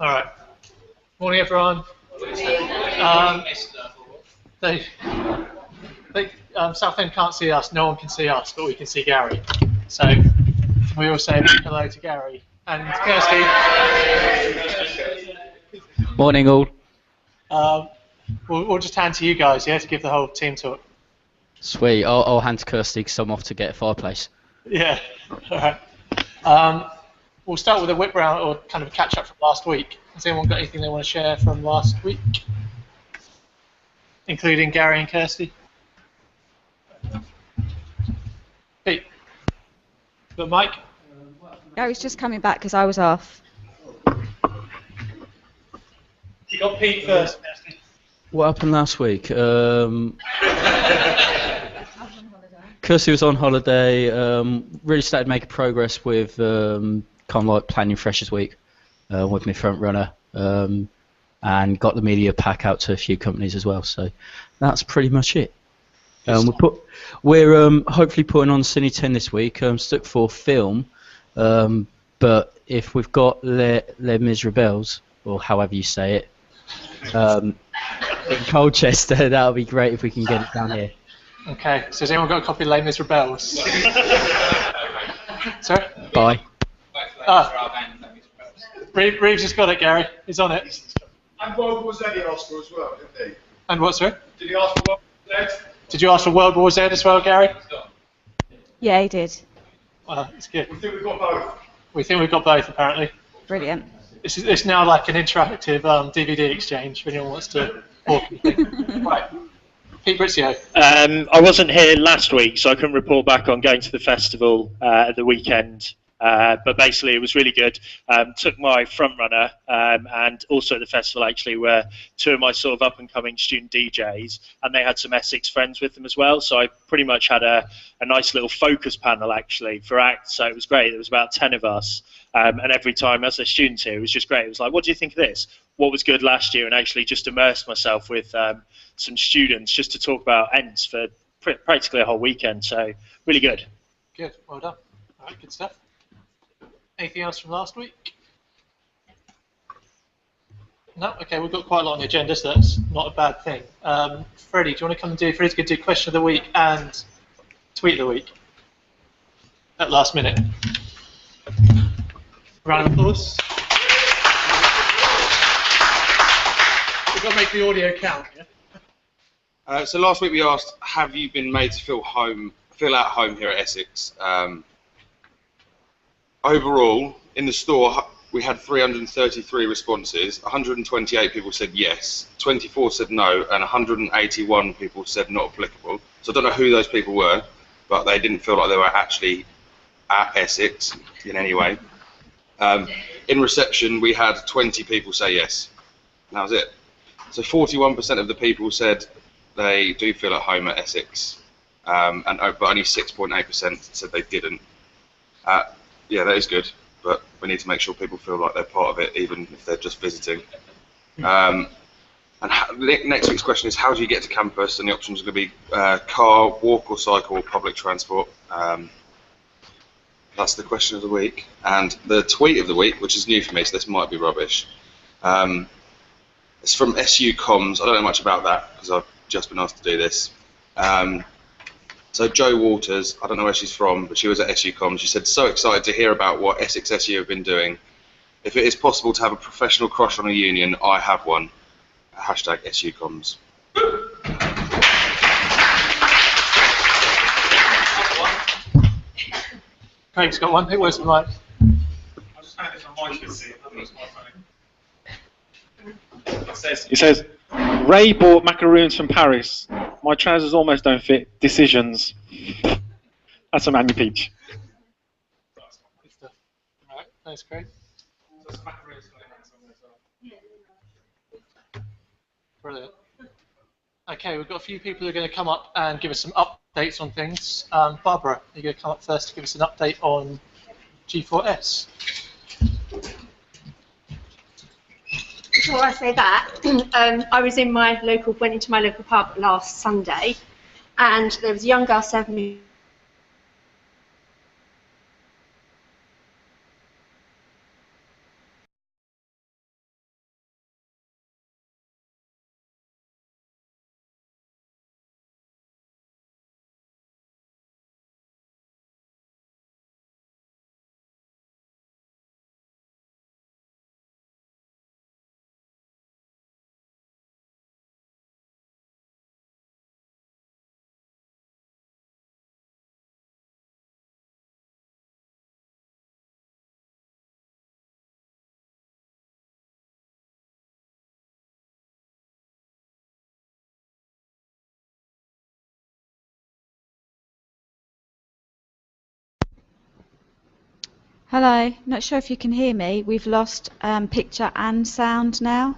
All right. Morning, everyone. Um, they, Southend can't see us. No one can see us, but we can see Gary. So we all say hello to Gary and Kirsty. Morning, all. We'll just hand to you guys, yeah, to give the whole team talk. Sweet. I'll hand to Kirsty because I'm off to get a fireplace. Yeah. All right. We'll start with a whip round or kind of a catch up from last week. Has anyone got anything they want to share from last week? Including Gary and Kirsty? Pete? Got Mike? Gary's just coming back because I was off. You got Pete first, Kirsty. What happened last week? Kirsty was on holiday. Really started making progress with kind of like planning Freshers Week with my front runner, and got the media pack out to a few companies as well. So that's pretty much it. We're hopefully putting on Cine 10 this week. Stuck for film, but if we've got Les Miserables, or however you say it, in Colchester, that would be great if we can get it down here. Okay, so has anyone got a copy of Les Miserables? Sorry? Bye. Reeves has got it, Gary. He's on it. And World War Z he asked for as well, didn't he? And what, sir? Did he ask for World War Z? Did you ask for World War Z as well, Gary? Yeah, he did. Well, it's good. We think we've got both. We think we've got both, apparently. Brilliant. It's now like an interactive DVD exchange if anyone wants to talk. Right. Pete Brizzio. I wasn't here last week, so I couldn't report back on going to the festival at the weekend. But basically, it was really good. Took my front runner, and also at the festival actually were two of my sort of up and coming student DJs, and they had some Essex friends with them as well. So I pretty much had a nice little focus panel actually for acts. So it was great. There was about 10 of us, and every time as a student here, it was just great. It was like, what do you think of this? What was good last year? And actually just immersed myself with some students just to talk about Ents for practically a whole weekend. So really good. Good. Well done. All right. Good stuff. Anything else from last week? No? Okay, we've got quite a lot on the agenda, so that's not a bad thing. Freddie, do you want to come and Freddie's going to do question of the week and tweet of the week at last minute. Round of applause. We've got to make the audio count, yeah? So last week we asked, have you been made to feel at home here at Essex? Overall, in the store, we had 333 responses. 128 people said yes, 24 said no, and 181 people said not applicable. So I don't know who those people were, but they didn't feel like they were actually at Essex in any way. In reception, we had 20 people say yes. And that was it. So 41% of the people said they do feel at home at Essex, but only 6.8% said they didn't. Yeah, that is good, but we need to make sure people feel like they're part of it, even if they're just visiting. And next week's question is, how do you get to campus? And the options are going to be car, walk or cycle, or public transport. That's the question of the week. And the tweet of the week, which is new for me, so this might be rubbish. It's from SU Comms. I don't know much about that, because I've just been asked to do this. So Jo Waters, I don't know where she's from, but she was at SU Comms. She said, so excited to hear about what Essex SU have been doing. If it is possible to have a professional crush on a union, I have one. Hashtag SU Comms. Craig's got one. Where's the mic? I just found this on my PC. It says, Ray bought macaroons from Paris. My trousers almost don't fit. Decisions. That's from Andy Peach. Good stuff. All right. Thanks, Craig. Brilliant. Okay, we've got a few people who are going to come up and give us some updates on things. Barbara, you're going to come up first to give us an update on G4S. Before I say that, I went into my local pub last Sunday, and there was a young girl serving me Hello, not sure if you can hear me. We've lost picture and sound now.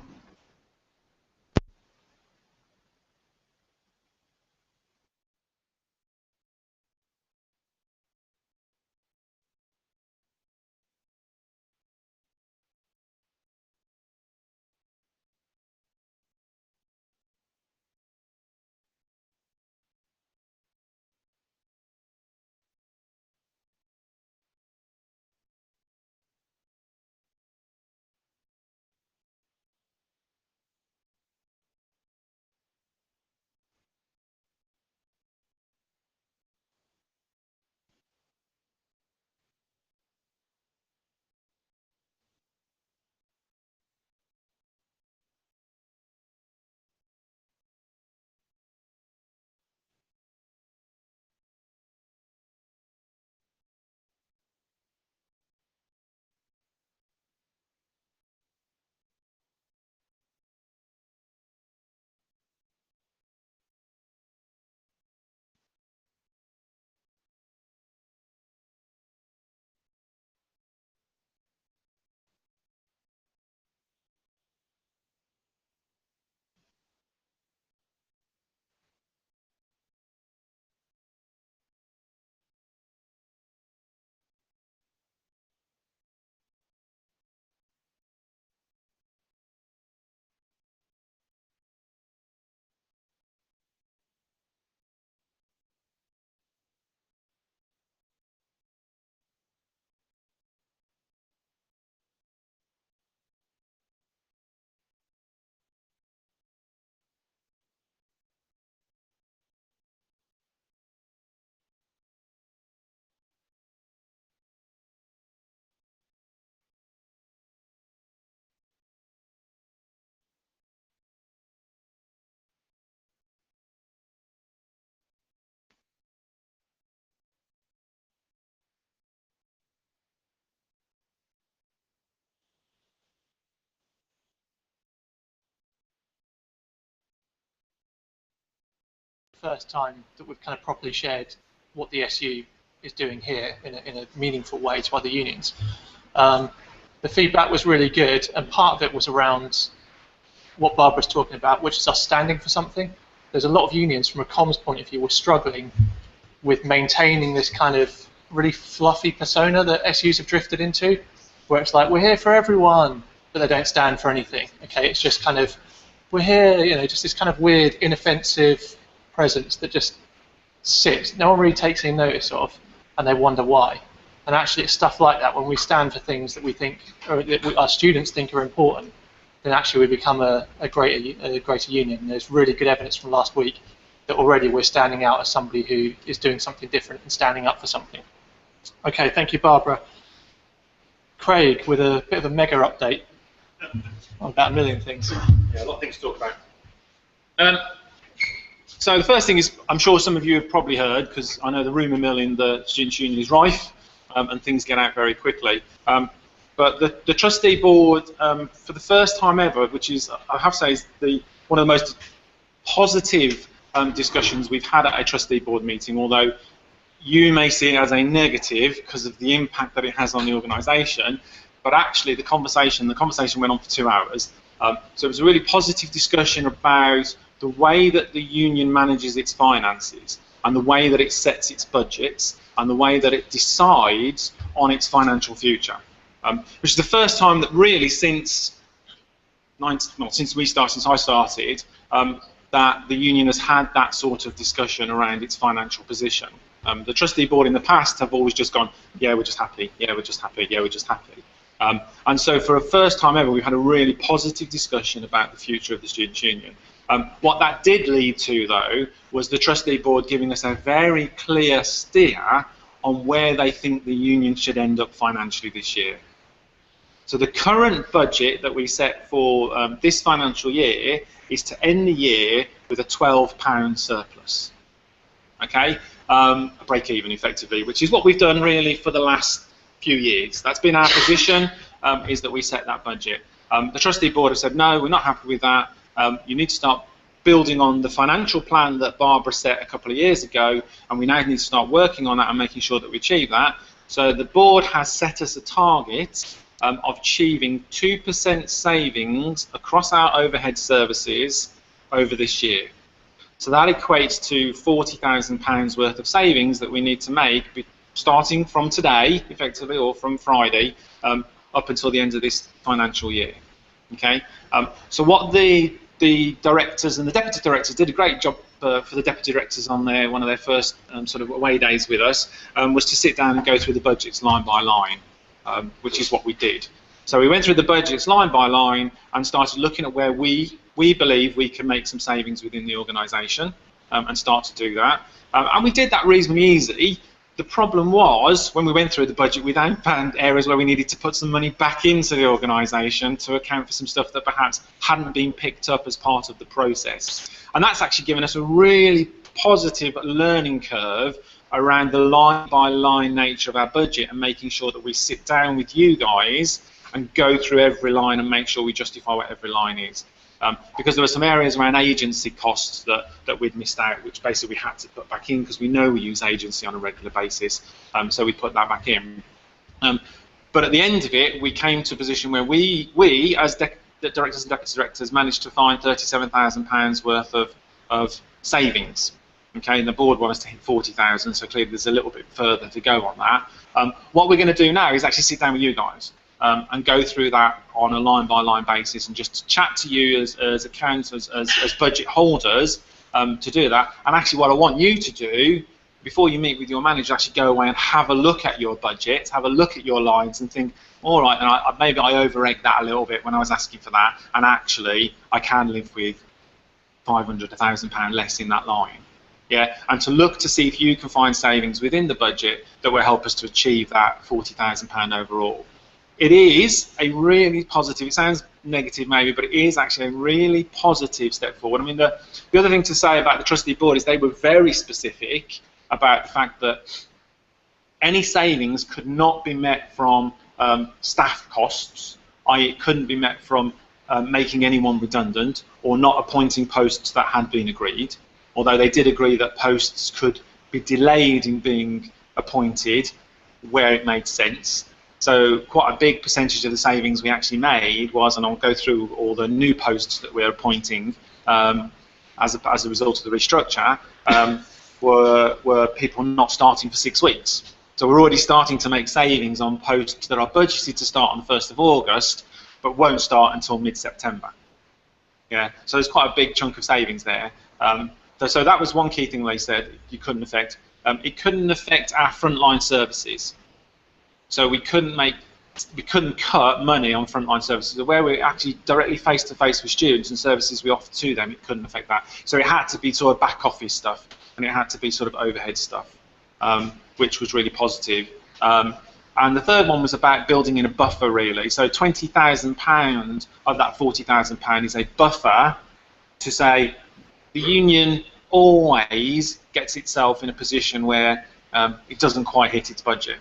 First time that we've kind of properly shared what the SU is doing here in a meaningful way to other unions. The feedback was really good, and part of it was around what Barbara's talking about, which is us standing for something. There's a lot of unions, from a comms point of view, were struggling with maintaining this kind of really fluffy persona that SUs have drifted into, where it's like, we're here for everyone, but they don't stand for anything. Okay, it's just kind of, we're here, you know, just this kind of weird, inoffensive presence that just sits. No one really takes any notice of, and they wonder why. And actually, it's stuff like that, when we stand for things that we think, or that our students think are important, then actually we become a greater union. And there's really good evidence from last week that already we're standing out as somebody who is doing something different and standing up for something. Okay, thank you, Barbara. Craig, with a bit of a mega update on about a million things. Yeah, a lot of things to talk about. So the first thing is, I'm sure some of you have probably heard, because I know the rumour mill in the Students' Union is rife, and things get out very quickly. But the trustee board, for the first time ever, which is, I have to say, is one of the most positive discussions we've had at a trustee board meeting, although you may see it as a negative because of the impact that it has on the organisation. But actually, the conversation went on for 2 hours. So it was a really positive discussion about the way that the union manages its finances, and the way that it sets its budgets, and the way that it decides on its financial future. Which is the first time that really since I started, that the union has had that sort of discussion around its financial position. The trustee board in the past have always just gone, yeah, we're just happy, yeah, we're just happy, yeah, we're just happy. And so for a first time ever, we've had a really positive discussion about the future of the Students' Union. What that did lead to, though, was the trustee board giving us a very clear steer on where they think the union should end up financially this year. So the current budget that we set for this financial year is to end the year with a £12 surplus. Okay, a break even effectively, which is what we've done really for the last few years. That's been our position, is that we set that budget. The trustee board have said, no, we're not happy with that. You need to start building on the financial plan that Barbara set a couple of years ago, and we now need to start working on that and making sure that we achieve that. So the board has set us a target of achieving 2% savings across our overhead services over this year. So that equates to £40,000 worth of savings that we need to make starting from today, effectively, or from Friday, up until the end of this financial year. Okay. So what the directors and the deputy directors did a great job for the deputy directors on one of their first sort of away days with us, was to sit down and go through the budgets line by line, which is what we did. So we went through the budgets line by line and started looking at where we believe we can make some savings within the organisation, and start to do that. And we did that reasonably easy. The problem was, when we went through the budget, we then found areas where we needed to put some money back into the organisation to account for some stuff that perhaps hadn't been picked up as part of the process. And that's actually given us a really positive learning curve around the line-by-line nature of our budget, and making sure that we sit down with you guys and go through every line and make sure we justify what every line is. Because there were some areas around agency costs that we'd missed out, which basically we had to put back in because we know we use agency on a regular basis, so we put that back in. But at the end of it, we came to a position where we as directors and deputy directors, managed to find £37,000 worth of savings. Okay, and the board wants to hit 40,000, so clearly there's a little bit further to go on that. What we're going to do now is actually sit down with you guys. And go through that on a line-by-line basis, and just chat to you as accountants, as budget holders, to do that. And actually what I want you to do, before you meet with your manager, actually go away and have a look at your budget, have a look at your lines and think, all right, and maybe I over-egged that a little bit when I was asking for that, and actually I can live with £500, £1,000 less in that line. Yeah, and to look to see if you can find savings within the budget that will help us to achieve that £40,000 overall. It is a really positive, it sounds negative maybe, but it is actually a really positive step forward. I mean, the other thing to say about the trustee board is they were very specific about the fact that any savings could not be met from staff costs, i.e. it couldn't be met from making anyone redundant or not appointing posts that had been agreed, although they did agree that posts could be delayed in being appointed where it made sense. So quite a big percentage of the savings we actually made was, and I'll go through all the new posts that we're appointing as a result of the restructure, were people not starting for 6 weeks. So we're already starting to make savings on posts that are budgeted to start on the 1st of August, but won't start until mid-September. Yeah, so there's quite a big chunk of savings there. So that was one key thing they said you couldn't affect. It couldn't affect our frontline services. So we couldn't cut money on frontline services. Where we're actually directly face-to-face with students and services we offer to them, it couldn't affect that. So it had to be sort of back office stuff, and it had to be sort of overhead stuff, which was really positive. And the third one was about building in a buffer, really. So £20,000 of that £40,000 is a buffer to say the union always gets itself in a position where it doesn't quite hit its budget.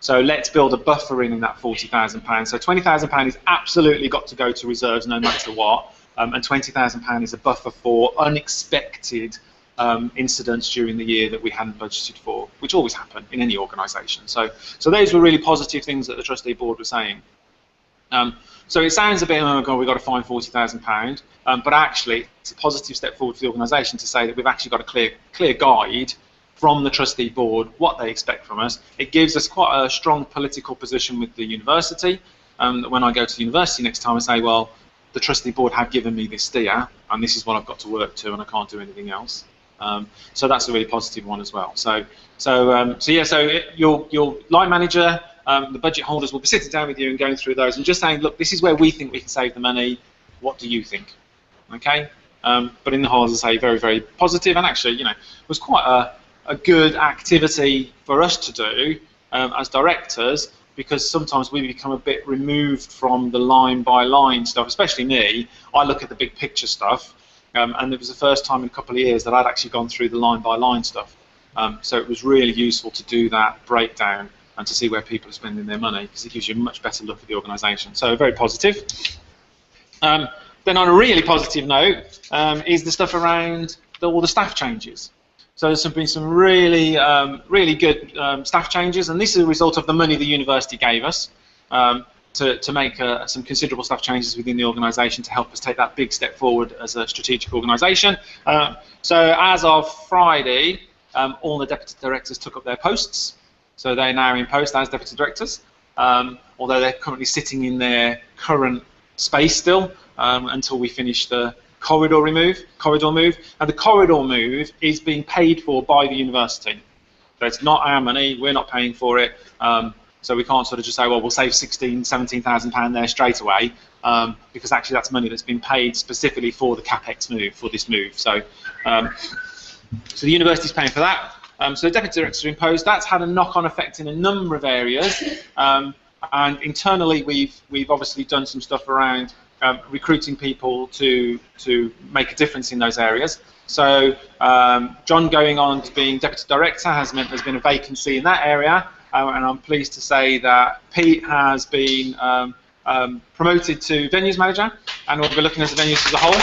So let's build a buffer in that £40,000. So £20,000 is absolutely got to go to reserves no matter what, and £20,000 is a buffer for unexpected incidents during the year that we hadn't budgeted for, which always happen in any organisation. So those were really positive things that the trustee board was saying. So it sounds a bit, oh God, we've got to find £40,000, but actually it's a positive step forward for the organisation to say that we've actually got a clear guide from the trustee board what they expect from us. It gives us quite a strong political position with the university. That when I go to the university next time, I say, well, the trustee board have given me this steer, and this is what I've got to work to, and I can't do anything else. So that's a really positive one as well. Your line manager, the budget holders will be sitting down with you and going through those and just saying, look, this is where we think we can save the money. What do you think? Okay. But in the whole, as I say, very, very positive, and actually, it was quite a good activity for us to do as directors, because sometimes we become a bit removed from the line-by-line stuff, especially me. I look at the big picture stuff, and it was the first time in a couple of years that I'd actually gone through the line-by-line stuff. So it was really useful to do that breakdown and to see where people are spending their money, because it gives you a much better look at the organisation. So very positive. Then on a really positive note is the stuff around all the staff changes. So there's been some really, really good staff changes, and this is a result of the money the university gave us to make some considerable staff changes within the organisation to help us take that big step forward as a strategic organisation. So as of Friday, all the deputy directors took up their posts, so they're now in post as deputy directors, although they're currently sitting in their current space still until we finish the corridor move. And the corridor move is being paid for by the university. So it's not our money, we're not paying for it. So we can't sort of just say, well, we'll save £17,000 there straight away, because actually that's money that's been paid specifically for the CapEx move, for this move. So, so the university's paying for that. So the deputy directors are imposed. That's had a knock-on effect in a number of areas. And internally, we've obviously done some stuff around recruiting people to make a difference in those areas. So John going on to being deputy director has meant there's been a vacancy in that area, and I'm pleased to say that Pete has been promoted to venues manager, and we'll be looking at the venues as a whole.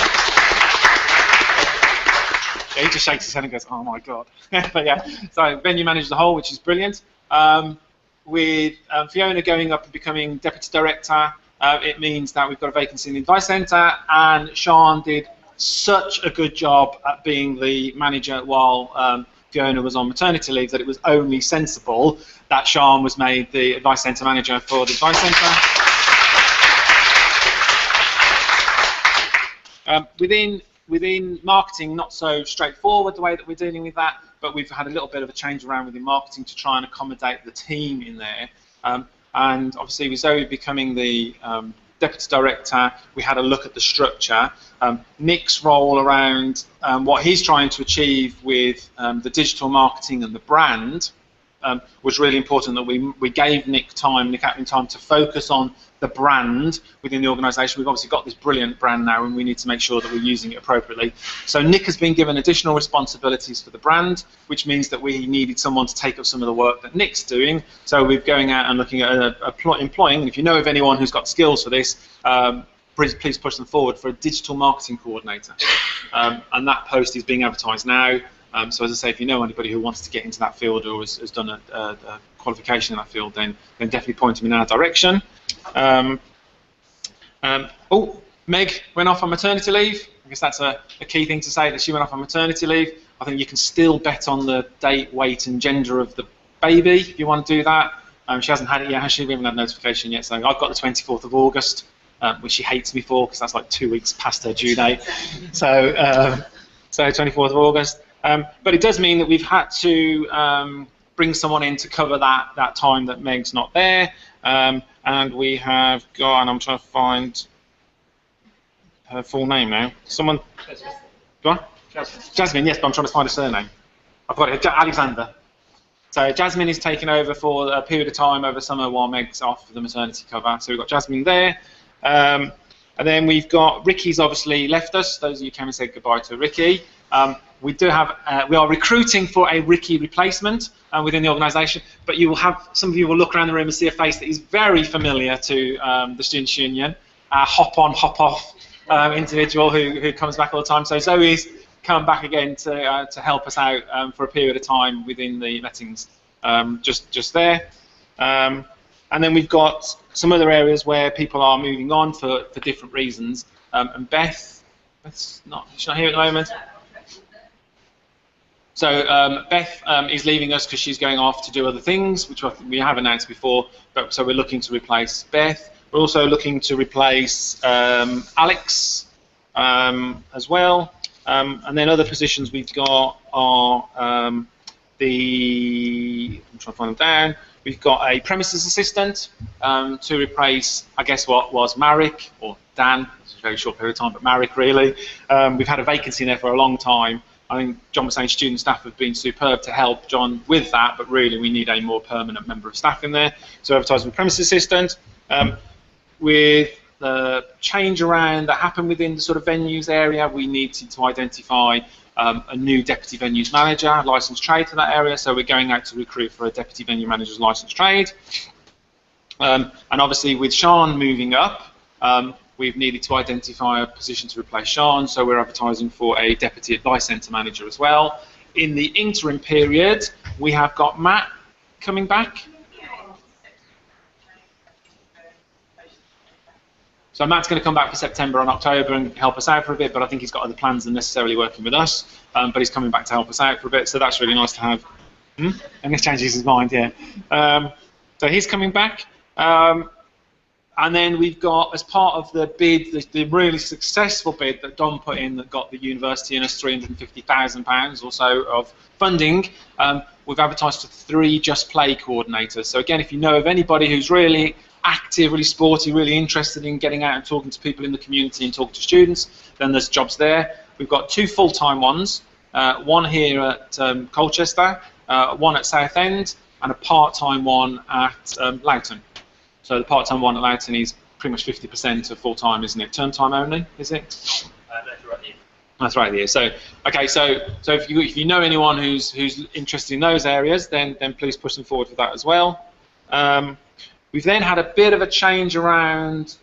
Yeah, he just shakes his head and goes, "Oh my god!" But yeah, so venue manager as a whole, which is brilliant. With Fiona going up and becoming deputy director, it means that we've got a vacancy in the advice centre, and Sean did such a good job at being the manager while Fiona was on maternity leave that it was only sensible that Sean was made the advice centre manager for the advice centre. Within marketing, not so straightforward the way that we're dealing with that, but we've had a little bit of a change around within marketing to try and accommodate the team in there. And obviously with Zoe becoming the deputy director, we had a look at the structure. Nick's role around what he's trying to achieve with the digital marketing and the brand was really important, that we gave Nick Ackman time to focus on the brand within the organisation. We've obviously got this brilliant brand now, and we need to make sure that we're using it appropriately. So Nick has been given additional responsibilities for the brand, which means that we needed someone to take up some of the work that Nick's doing. So we're going out and looking at employing, and if you know of anyone who's got skills for this, please push them forward for a digital marketing coordinator. And that post is being advertised now. So as I say, if you know anybody who wants to get into that field or has done a qualification in that field, then definitely point them in our direction. Oh, Meg went off on maternity leave. I guess that's a key thing to say, that she went off on maternity leave. I think you can still bet on the date, weight and gender of the baby if you want to do that. She hasn't had it yet, has she? We haven't had notification yet. So I've got the 24th of August, which she hates me for because that's like 2 weeks past her due date. So 24th of August. But it does mean that we've had to bring someone in to cover that time that Meg's not there. And we have got, and I'm trying to find her full name now. Someone, go on? Jasmine, yes, but I'm trying to find a surname. I've got it, Alexander. So Jasmine is taking over for a period of time over summer while Meg's off for the maternity cover. So we've got Jasmine there. And then we've got, Ricky's obviously left us. Those of you came and said goodbye to Ricky. We are recruiting for a Ricky replacement within the organisation, but you will have, some of you will look around the room and see a face that is very familiar to the Students' Union, hop on, hop off individual who comes back all the time. So Zoe's come back again to help us out for a period of time within the lettings, just there. And then we've got some other areas where people are moving on for different reasons. And Beth, she's not here at the moment. So Beth is leaving us because she's going off to do other things, which we have announced before. But so we're looking to replace Beth. We're also looking to replace Alex as well. And then other positions we've got are I'm trying to find them down. We've got a premises assistant to replace, I guess, what was Marek, or Dan. It's a very short period of time, but Marek really. We've had a vacancy there for a long time. I think John was saying student staff have been superb to help John with that, but really we need a more permanent member of staff in there. So advertising for premises assistant. With the change around that happened within the sort of venues area, we needed to identify a new deputy venues manager, licensed trade for that area. So we're going out to recruit for a deputy venue manager's licensed trade. And obviously with Sean moving up, we've needed to identify a position to replace Sean, so we're advertising for a deputy advice centre manager as well. in the interim period, we have got Matt coming back. So Matt's going to come back for September and October and help us out for a bit, but I think he's got other plans than necessarily working with us. But he's coming back to help us out for a bit, so that's really nice to have. And this changes his mind, yeah. So he's coming back. And then we've got, as part of the bid, the really successful bid that Don put in that got the university and us £350,000 or so of funding, we've advertised for 3 Just Play coordinators. So again, if you know of anybody who's really active, really sporty, really interested in getting out and talking to people in the community and talking to students, then there's jobs there. We've got 2 full-time ones, one here at Colchester, one at Southend, and a part-time one at Loughton. So the part-time one at Loughton is pretty much 50% of full-time, isn't it? Term time only, is it? That's right. Yeah. That's right. Yeah. So okay. So if you know anyone who's interested in those areas, then please push them forward for that as well. We've then had a bit of a change around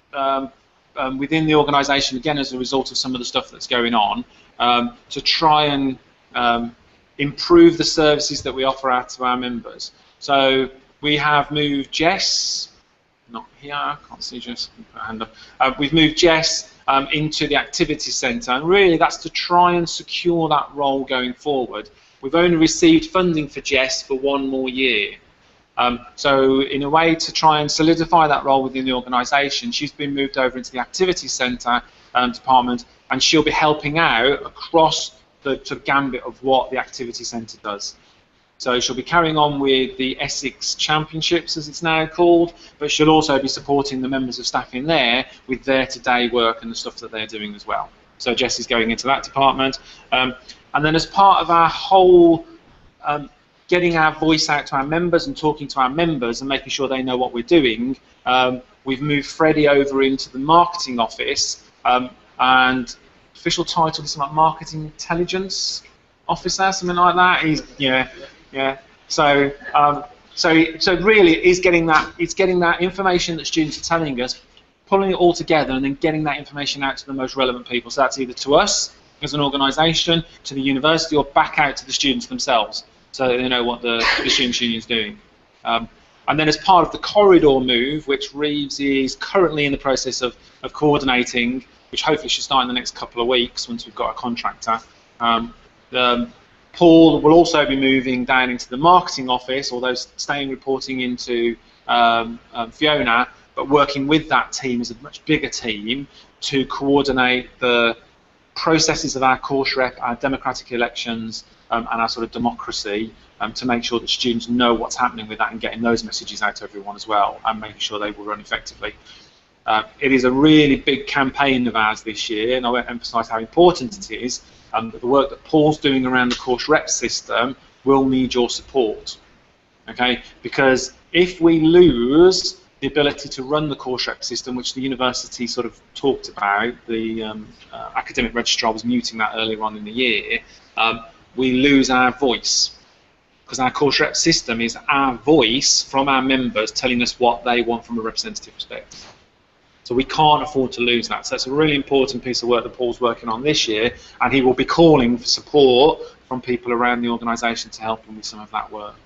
within the organisation, again as a result of some of the stuff that's going on, to try and improve the services that we offer out to our members. So we have moved Jess, not here, I can't see Jess, put her hand up. We've moved Jess into the activity centre, and really that's to try and secure that role going forward. We've only received funding for Jess for 1 more year. So in a way to try and solidify that role within the organisation, she's been moved over into the activity centre department, and she'll be helping out across the gambit of what the activity centre does. So she'll be carrying on with the Essex Championships, as it's now called, but she'll also be supporting the members of staff in there with their today work and the stuff that they're doing as well. So Jess is going into that department. And then as part of our whole getting our voice out to our members and talking to our members and making sure they know what we're doing, we've moved Freddie over into the marketing office, and official title is like marketing intelligence officer, something like that. He's yeah. So really, it's getting that information that students are telling us, pulling it all together, and then getting that information out to the most relevant people. So that's either to us as an organisation, to the university, or back out to the students themselves, so that they know what the Students' Union is doing. And then as part of the corridor move, which Reeves is currently in the process of coordinating, which hopefully should start in the next couple of weeks once we've got a contractor, Paul will also be moving down into the marketing office, although staying reporting into Fiona, but working with that team as a much bigger team to coordinate the processes of our course rep, our democratic elections, and our sort of democracy, to make sure that students know what's happening with that and getting those messages out to everyone as well, and making sure they will run effectively. It is a really big campaign of ours this year, and I won't emphasise how important it is. But the work that Paul's doing around the course rep system will need your support, okay? Because if we lose the ability to run the course rep system, which the university sort of talked about, the academic registrar was muting that earlier on in the year, we lose our voice. Because our course rep system is our voice from our members telling us what they want from a representative perspective. So we can't afford to lose that. So it's a really important piece of work that Paul's working on this year, and he will be calling for support from people around the organisation to help him with some of that work.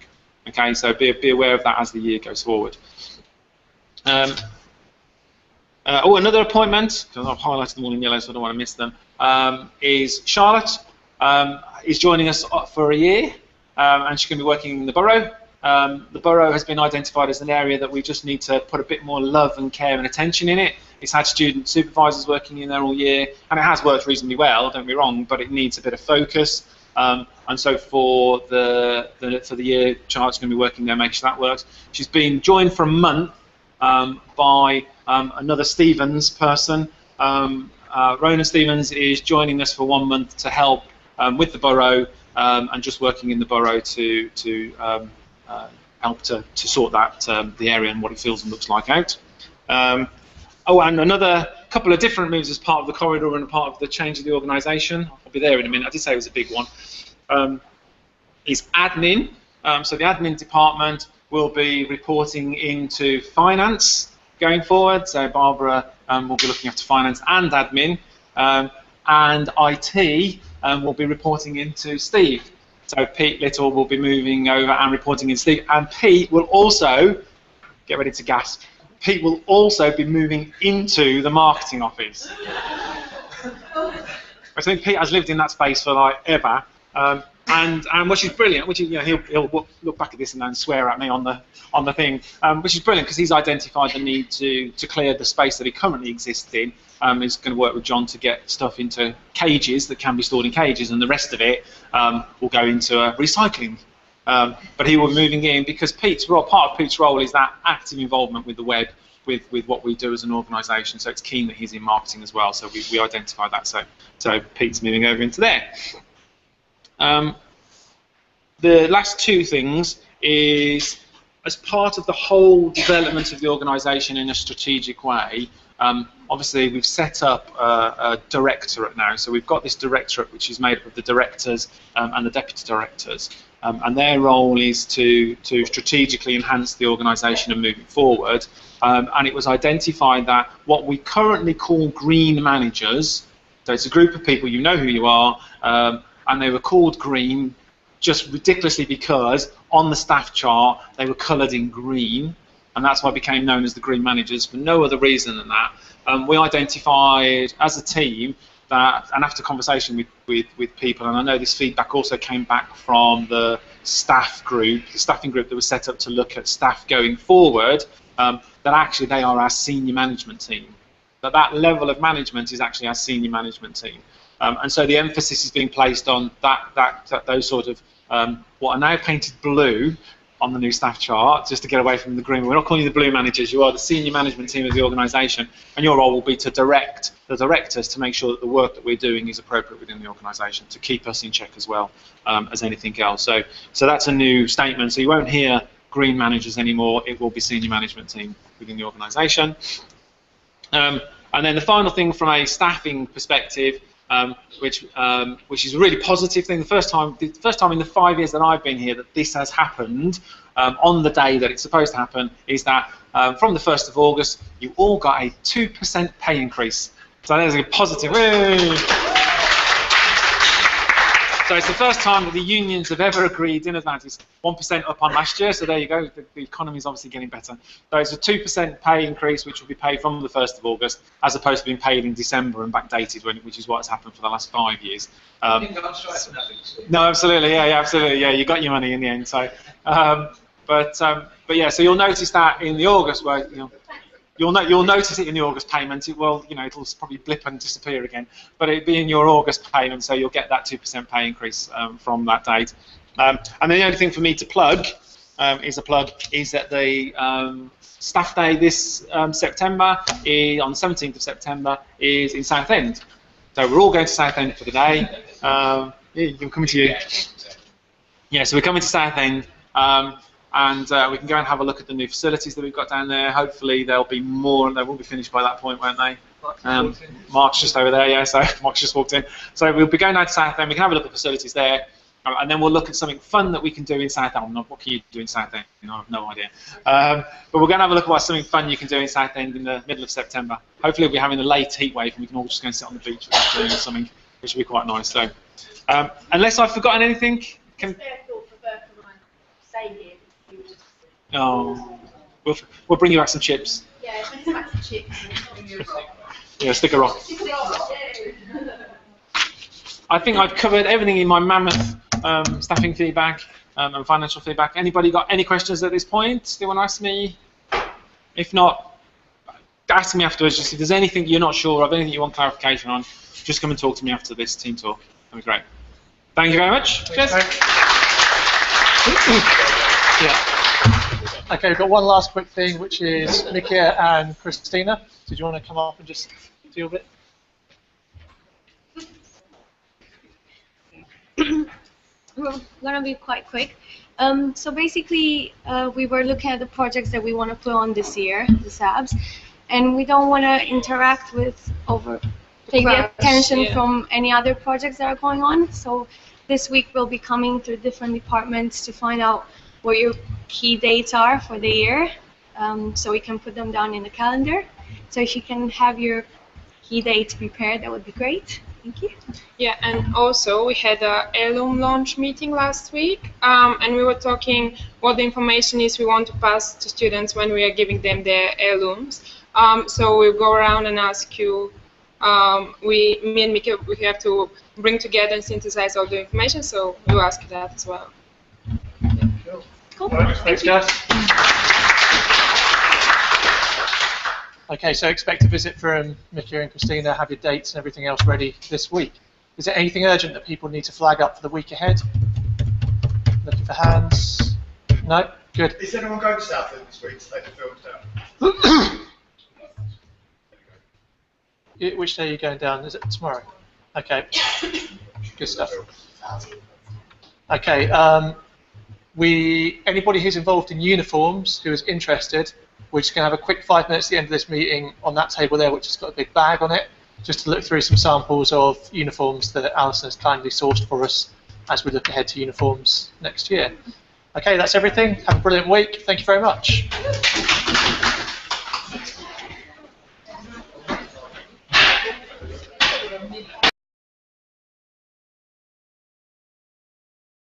Okay, so be aware of that as the year goes forward. Another appointment, because I've highlighted them all in yellow so I don't want to miss them, is Charlotte. Is joining us for a year, and she's going to be working in the borough. The borough has been identified as an area that we just need to put a bit more love and care and attention in it. It's had student supervisors working in there all year, and it has worked reasonably well, don't get me wrong, but it needs a bit of focus. And so for the year, Charlotte's going to be working there, making sure that works. She's been joined for a month by another Stevens person. Rona Stevens is joining us for 1 month to help with the borough, and just working in the borough to help to sort that the area and what it feels and looks like out. And another couple of different moves as part of the corridor and a part of the change of the organisation. I'll be there in a minute. I did say it was a big one. Is admin. So the admin department will be reporting into finance going forward. So Barbara will be looking after finance and admin, and IT will be reporting into Steve. So Pete Little will be moving over and reporting in Steve, and Pete will also, get ready to gasp, Pete will also be moving into the marketing office. I think Pete has lived in that space for like ever, and which is brilliant. Which is, you know, he'll look back at this and then swear at me on the thing, which is brilliant because he's identified the need to clear the space that he currently exists in. He's going to work with John to get stuff into cages that can be stored in cages, and the rest of it will go into recycling. But he will be moving in because Pete's role, part of Pete's role, is that active involvement with the web, with what we do as an organisation. So it's keen that he's in marketing as well. So we identify that. So Pete's moving over into there. The last two things is, as part of the whole development of the organisation in a strategic way, obviously we've set up a directorate now. So we've got this directorate which is made up of the directors and the deputy directors. And their role is to strategically enhance the organisation and move it forward. And it was identified that what we currently call green managers, so it's a group of people, you know who you are, and they were called green just ridiculously because on the staff chart they were coloured in green, and that's why it became known as the green managers for no other reason than that. We identified as a team that, and after conversation with people, and I know this feedback also came back from the staff group, the staffing group that was set up to look at staff going forward, that actually they are our senior management team. That level of management is actually our senior management team. And so the emphasis is being placed on those sort of what are now painted blue on the new staff chart, just to get away from the green. We're not calling you the blue managers, you are the senior management team of the organisation, and your role will be to direct the directors to make sure that the work that we're doing is appropriate within the organisation, to keep us in check as well as anything else. So that's a new statement. So you won't hear green managers anymore, it will be senior management team within the organisation. And then the final thing from a staffing perspective, which is a really positive thing. The first time in the 5 years that I've been here that this has happened on the day that it's supposed to happen is that from the 1st of August you all got a 2% pay increase. So there's a positive. Woo! So it's the first time that the unions have ever agreed in advance. It's 1% up on last year, so there you go. The economy is obviously getting better. So it's a 2% pay increase, which will be paid from the 1st of August, as opposed to being paid in December and backdated, which is what's happened for the last 5 years. No, absolutely, yeah, absolutely, yeah. You got your money in the end. So, but yeah. So you'll notice that in the August, where you'll notice it in the August payment. It'll probably blip and disappear again, but it'll be in your August payment, so you'll get that 2% pay increase from that date. And then the only thing for me to plug is that the staff day this September, on the 17th of September, is in Southend. So we're all going to Southend for the day. Yeah, I'm coming to you. Yeah, so we're coming to Southend. And we can go and have a look at the new facilities that we've got down there. Hopefully there'll be more, and they will be finished by that point, won't they? Mark's just over there, yeah, so Mark's just walked in. So we'll be going down to Southend, we can have a look at the facilities there, and then we'll look at something fun that we can do in Southend. What can you do in Southend? I have no idea. But we're going to have a look at something fun you can do in Southend in the middle of September. Hopefully we'll be having a late heat wave and we can all just go and sit on the beach or something, which will be quite nice. So, unless I've forgotten anything, oh, we'll bring you back some chips. Yeah, bring us back some chips. Yeah, stick a rock. I think I've covered everything in my mammoth staffing feedback and financial feedback. Anybody got any questions at this point? Do you want to ask me? If not, ask me afterwards. Just if there's anything you're not sure of, anything you want clarification on, just come and talk to me after this team talk. That'd be great. Thank you very much. Cheers. Yeah. Okay, we've got one last quick thing, which is Nikia and Christina. Did you want to come up and just deal with it? We're going to be quite quick. So basically, we were looking at the projects that we want to put on this year, the SABs, and we don't want to interact with take the attention from any other projects that are going on. So this week we'll be coming through different departments to find out what your key dates are for the year, so we can put them down in the calendar. So if you can have your key dates prepared, that would be great. Thank you. Yeah, and also we had a heirloom launch meeting last week, and we were talking what the information is we want to pass to students when we are giving them their heirlooms. So we'll go around and ask you. Me and Mika, we have to bring together and synthesize all the information. So we'll ask you that as well. Cool. Thanks, guys. Okay, so expect a visit from Mika and Christina, have your dates and everything else ready this week. Is there anything urgent that people need to flag up for the week ahead? Looking for hands? No? Good. Is anyone going to Southend this week to take the films down? Which day are you going down? Is it tomorrow? Okay. Good stuff. Okay. Anybody who's involved in uniforms who is interested, we're just going to have a quick 5 minutes at the end of this meeting on that table there, which has got a big bag on it, just to look through some samples of uniforms that Alison has kindly sourced for us as we look ahead to uniforms next year. Okay, that's everything. Have a brilliant week. Thank you very much.